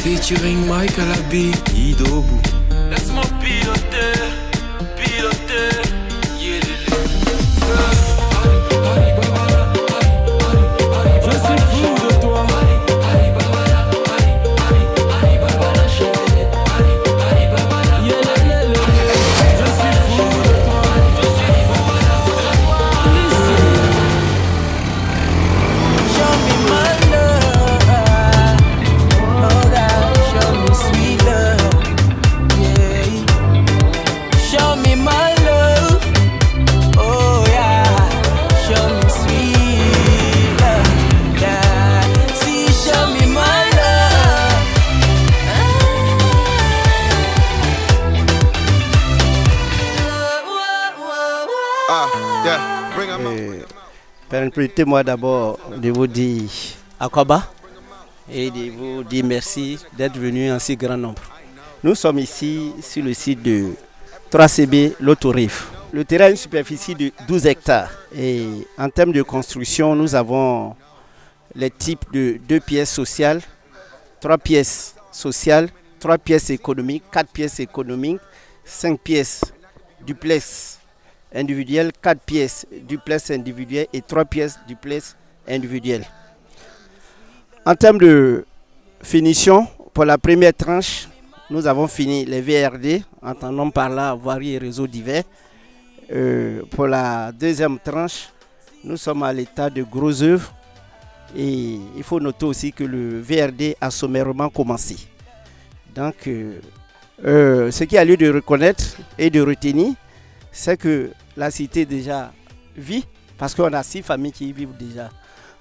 Featuring Mike Alabi, Idobu. Laisse-moi piloter, piloter. Yeah, je suis fou de toi. Permettez-moi d'abord de vous dire Akwaba et de vous dire merci d'être venu en si grand nombre. Nous sommes ici sur le site de 3CB L'Autorif. Le terrain a une superficie de 12 hectares et en termes de construction, nous avons les types de 2 pièces sociales, 3 pièces sociales, 3 pièces économiques, 4 pièces économiques, 5 pièces duplex individuel, 4 pièces duplex individuel et 3 pièces duplex individuel. En termes de finition, pour la première tranche, nous avons fini les VRD, entendons par là voirie et réseaux divers. Pour la deuxième tranche, nous sommes à l'état de gros œuvres et il faut noter aussi que le VRD a sommairement commencé. Donc, ce qui a lieu de reconnaître et de retenir, c'est que la cité déjà vit, parce qu'on a 6 familles qui y vivent déjà.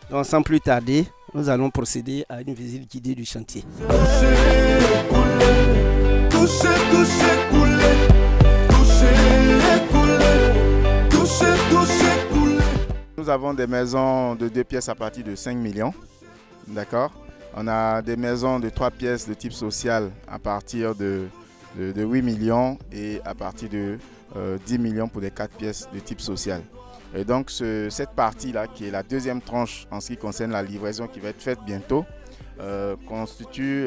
Donc sans plus tarder, nous allons procéder à une visite guidée du chantier. Nous avons des maisons de 2 pièces à partir de 5 millions. D'accord. On a des maisons de 3 pièces de type social à partir de 8 millions et à partir de 10 millions pour des 4 pièces de type social. Et donc cette partie-là, qui est la deuxième tranche en ce qui concerne la livraison qui va être faite bientôt, constitue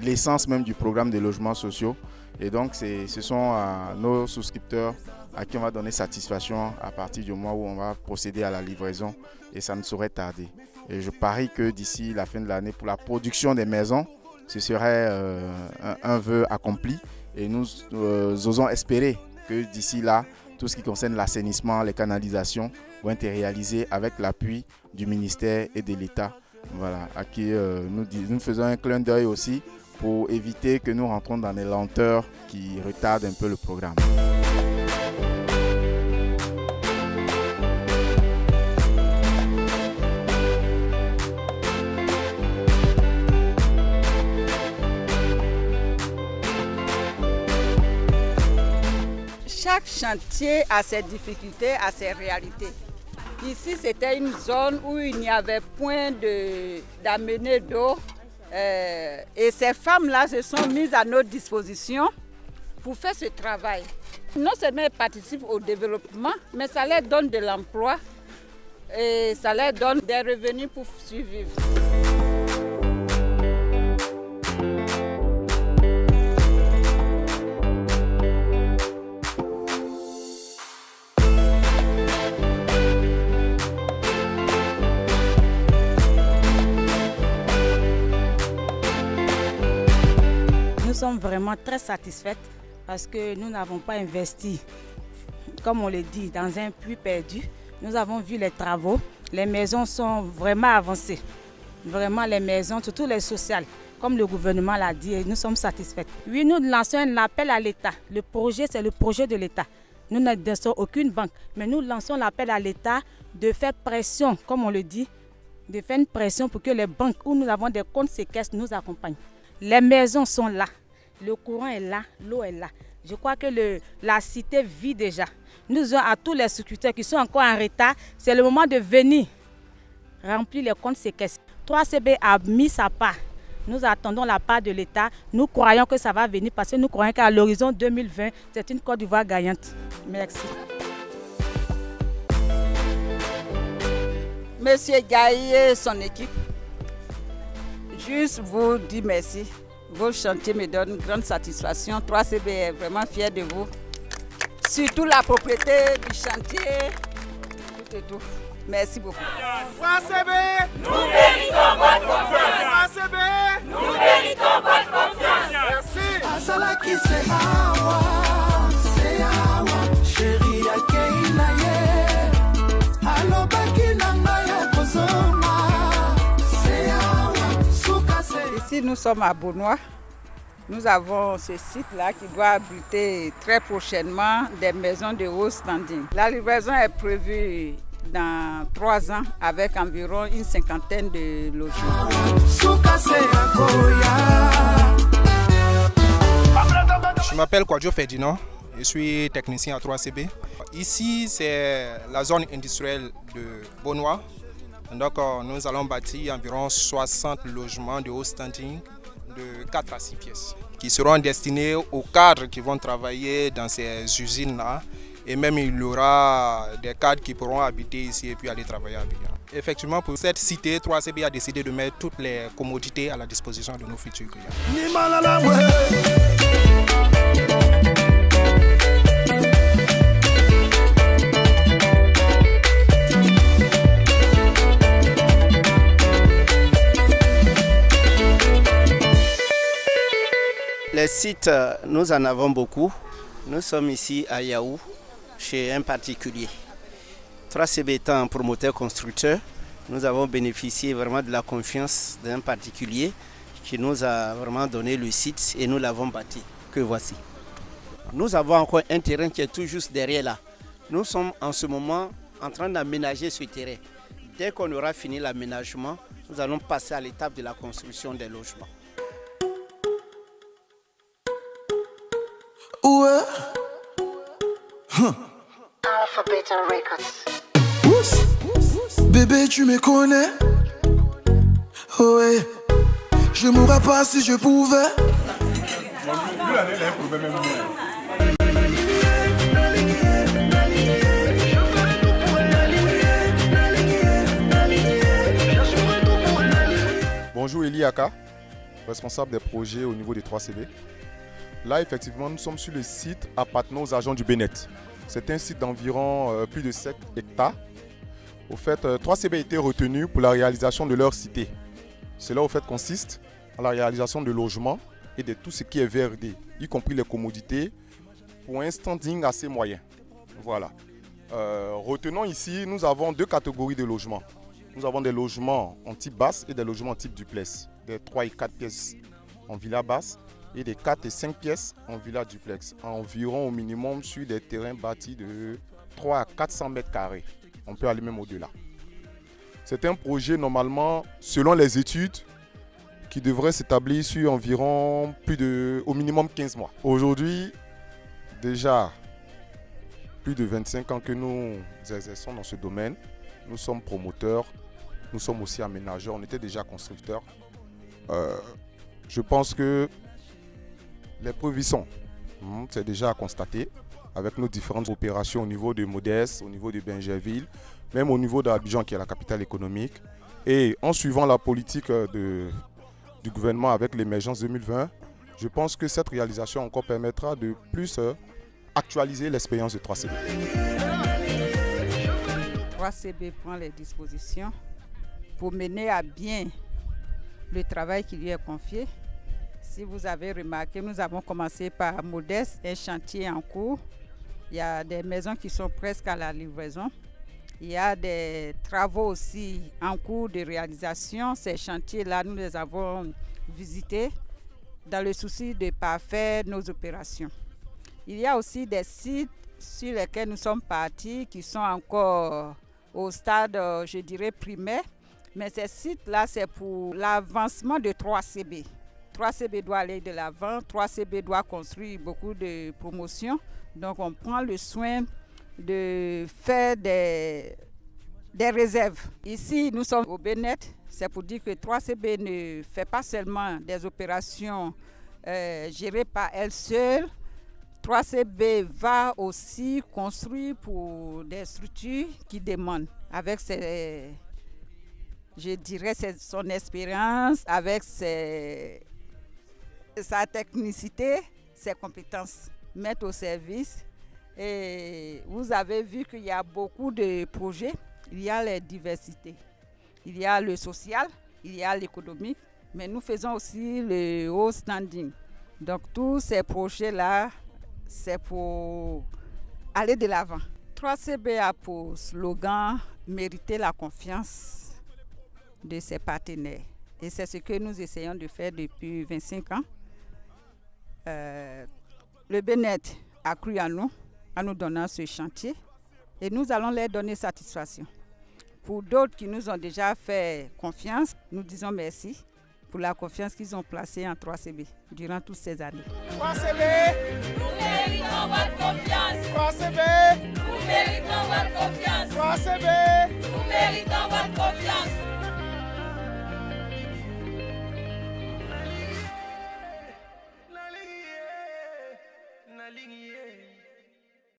l'essence même du programme de logements sociaux. Et donc ce sont nos souscripteurs à qui on va donner satisfaction à partir du moment où on va procéder à la livraison et ça ne saurait tarder. Et je parie que d'ici la fin de l'année, pour la production des maisons, ce serait un vœu accompli et nous osons espérer que d'ici là, tout ce qui concerne l'assainissement, les canalisations vont être réalisées avec l'appui du ministère et de l'État. Voilà, à qui nous faisons un clin d'œil aussi pour éviter que nous rentrons dans des lenteurs qui retardent un peu le programme. Chaque chantier a ses difficultés, a ses réalités. Ici, c'était une zone où il n'y avait point d'amener d'eau. Et ces femmes-là se sont mises à notre disposition pour faire ce travail. Non seulement elles participent au développement, mais ça leur donne de l'emploi et ça leur donne des revenus pour survivre. Nous sommes vraiment très satisfaites parce que nous n'avons pas investi, comme on le dit, dans un puits perdu. Nous avons vu les travaux, les maisons sont vraiment avancées. Vraiment les maisons, surtout les sociales, comme le gouvernement l'a dit, et nous sommes satisfaites. Oui, nous lançons un appel à l'État. Le projet, c'est le projet de l'État. Nous n'adressons aucune banque, mais nous lançons l'appel à l'État de faire pression, comme on le dit, de faire une pression pour que les banques où nous avons des comptes séquestres nous accompagnent. Les maisons sont là. Le courant est là, l'eau est là. Je crois que la cité vit déjà. Nous disons à tous les souscripteurs qui sont encore en retard, c'est le moment de venir remplir les comptes séquestres. 3CB a mis sa part. Nous attendons la part de l'État. Nous croyons que ça va venir parce que nous croyons qu'à l'horizon 2020, c'est une Côte d'Ivoire gagnante. Merci. Monsieur Gaïe et son équipe, juste vous dire merci. Vos chantiers me donnent une grande satisfaction. 3CB est vraiment fier de vous. Surtout la propriété du chantier, tout et tout. Merci beaucoup. 3CB, nous méritons votre confiance. 3CB, nous méritons votre confiance. Merci. Asalaki c'est awa, chérie akeina ye. Alobaki nanga ya kozoma, c'est awa, suka c'est. Ici nous sommes à Beaunois. Nous avons ce site-là qui doit abriter très prochainement des maisons de haut standing. La livraison est prévue dans 3 ans avec environ une 50aine de logements. Je m'appelle Kwadjo Ferdinand, je suis technicien à 3CB. Ici, c'est la zone industrielle de Beaunois. Donc, nous allons bâtir environ 60 logements de haut standing de 4 à 6 pièces qui seront destinés aux cadres qui vont travailler dans ces usines-là. Et même il y aura des cadres qui pourront habiter ici et puis aller travailler à Abidjan. Effectivement, pour cette cité, 3CB a décidé de mettre toutes les commodités à la disposition de nos futurs clients. Les sites, nous en avons beaucoup. Nous sommes ici à Yahoo, chez un particulier. 3CB étant un promoteur constructeur, nous avons bénéficié vraiment de la confiance d'un particulier qui nous a vraiment donné le site et nous l'avons bâti, que voici. Nous avons encore un terrain qui est tout juste derrière là. Nous sommes en ce moment en train d'aménager ce terrain. Dès qu'on aura fini l'aménagement, nous allons passer à l'étape de la construction des logements. Ouais. Alphabet Records. Bébé, tu me connais? Ouais. Je mourrais pas si je pouvais. Bonjour Eli Aka, responsable des projets au niveau des 3CB. Là, effectivement, nous sommes sur le site appartenant aux agents du Bénet. C'est un site d'environ plus de 7 hectares. Au fait, 3CB a été retenu pour la réalisation de leur cité. Cela, au fait, consiste à la réalisation de logements et de tout ce qui est VRD, y compris les commodités, pour un standing assez moyen. Voilà. Retenons ici, nous avons 2 catégories de logements. Nous avons des logements en type basse et des logements en type duplex. Des 3 et 4 pièces en villa basse et des 4 et 5 pièces en villa duplex. Environ au minimum sur des terrains bâtis de 3 à 400 mètres carrés. On peut aller même au-delà. C'est un projet normalement, selon les études, qui devrait s'établir sur environ au minimum 15 mois. Aujourd'hui, déjà plus de 25 ans que nous exerçons dans ce domaine. Nous sommes promoteurs, nous sommes aussi aménageurs, on était déjà constructeurs. Je pense que les preuves y sont. C'est déjà à constater avec nos différentes opérations au niveau de Modeste, au niveau de Bingerville, même au niveau d'Abidjan qui est la capitale économique. Et en suivant la politique du gouvernement avec l'émergence 2020, je pense que cette réalisation encore permettra de plus actualiser l'expérience de 3CB. 3CB prend les dispositions pour mener à bien le travail qui lui est confié. Si vous avez remarqué, nous avons commencé par Modeste, un chantier en cours. Il y a des maisons qui sont presque à la livraison. Il y a des travaux aussi en cours de réalisation. Ces chantiers-là, nous les avons visités dans le souci de parfaire nos opérations. Il y a aussi des sites sur lesquels nous sommes partis qui sont encore au stade, je dirais, primaire. Mais ces sites-là, c'est pour l'avancement de 3CB. 3CB doit aller de l'avant, 3CB doit construire beaucoup de promotions. Donc on prend le soin de faire des réserves. Ici, nous sommes au Bénet. C'est pour dire que 3CB ne fait pas seulement des opérations gérées par elle seule. 3CB va aussi construire pour des structures qui demandent avec ses Je dirais c'est son expérience avec sa technicité, ses compétences mettre au service. Et vous avez vu qu'il y a beaucoup de projets. Il y a les diversités. Il y a le social, il y a l'économique, mais nous faisons aussi le haut standing. Donc tous ces projets-là, c'est pour aller de l'avant. 3CB a pour slogan « Mériter la confiance de ses partenaires ». Et c'est ce que nous essayons de faire depuis 25 ans. Le BNET a cru en nous donnant ce chantier et nous allons leur donner satisfaction. Pour d'autres qui nous ont déjà fait confiance, nous disons merci pour la confiance qu'ils ont placée en 3CB durant toutes ces années. 3CB, nous méritons votre confiance. 3CB,